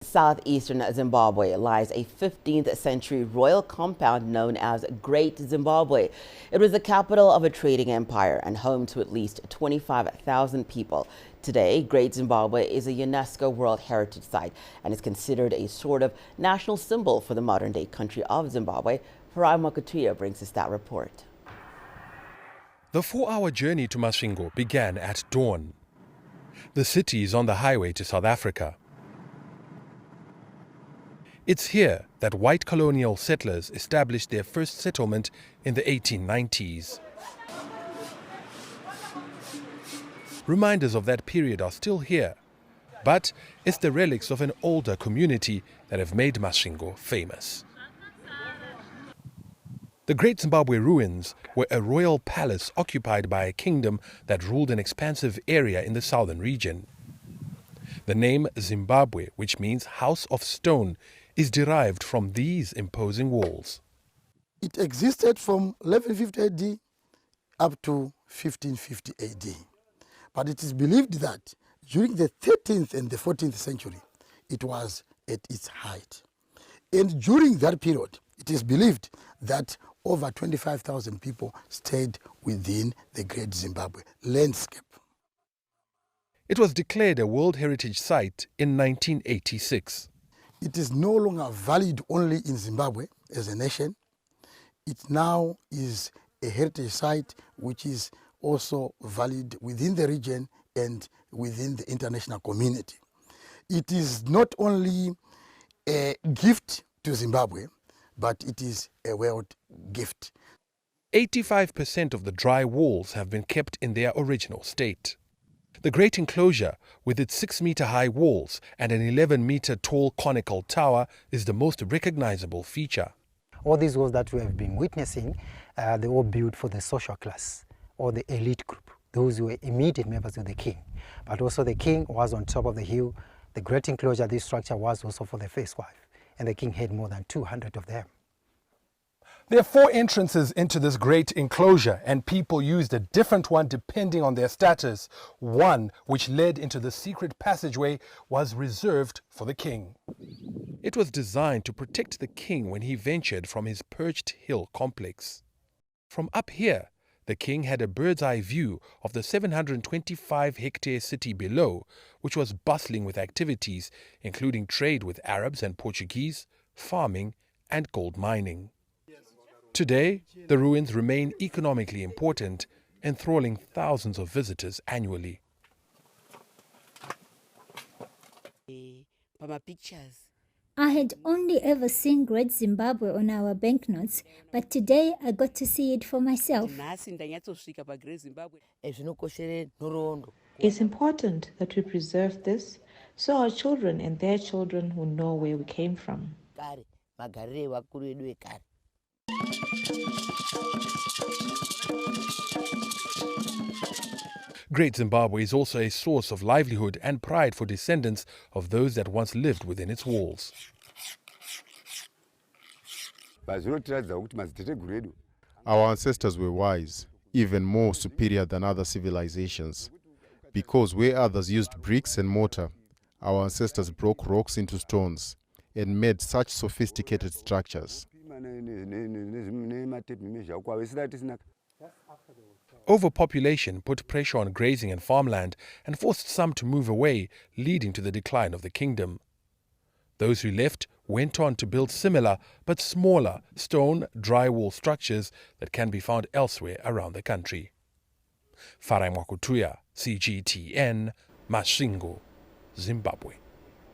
South Eastern Zimbabwe lies a 15th century royal compound known as Great Zimbabwe. It was the capital of a trading empire and home to at least 25,000 people. Today, Great Zimbabwe is a UNESCO World Heritage Site and is considered a sort of national symbol for the modern-day country of Zimbabwe. Farai Mwakatuya brings us that report. The 4-hour journey to Masvingo began at dawn. The city is on the highway to South Africa. It's here that white colonial settlers established their first settlement in the 1890s. Reminders of that period are still here, but it's the relics of an older community that have made Masvingo famous. The Great Zimbabwe ruins were a royal palace occupied by a kingdom that ruled an expansive area in the southern region. The name Zimbabwe, which means house of stone, is derived from these imposing walls. It existed from 1150 AD up to 1550 AD. But it is believed that during the 13th and the 14th century, it was at its height. And during that period, it is believed that over 25,000 people stayed within the Great Zimbabwe landscape. It was declared a World Heritage Site in 1986. It is no longer valid only in Zimbabwe as a nation. It now is a heritage site which is also valid within the region and within the international community. It is not only a gift to Zimbabwe, but it is a world gift. 85% of the dry walls have been kept in their original state. The great enclosure, with its 6-meter-high walls and an 11-meter-tall conical tower, is the most recognizable feature. All these walls that we have been witnessing, they were built for the social class or the elite group, those who were immediate members of the king. But also the king was on top of the hill. The great enclosure, this structure was also for the first wife, and the king had more than 200 of them. There are 4 entrances into this great enclosure, and people used a different one depending on their status. One, which led into the secret passageway, was reserved for the king. It was designed to protect the king when he ventured from his perched hill complex. From up here, the king had a bird's-eye view of the 725-hectare city below, which was bustling with activities, including trade with Arabs and Portuguese, farming, and gold mining. Today, the ruins remain economically important, enthralling thousands of visitors annually. I had only ever seen Great Zimbabwe on our banknotes, but today I got to see it for myself. It's important that we preserve this so our children and their children will know where we came from. Great Zimbabwe is also a source of livelihood and pride for descendants of those that once lived within its walls. Our ancestors were wise, even more superior than other civilizations. Because where others used bricks and mortar, our ancestors broke rocks into stones and made such sophisticated structures. Overpopulation put pressure on grazing and farmland and forced some to move away, leading to the decline of the kingdom. Those who left went on to build similar but smaller stone drywall structures that can be found elsewhere around the country. Farai Mwakatuya, CGTN, Masvingo, Zimbabwe.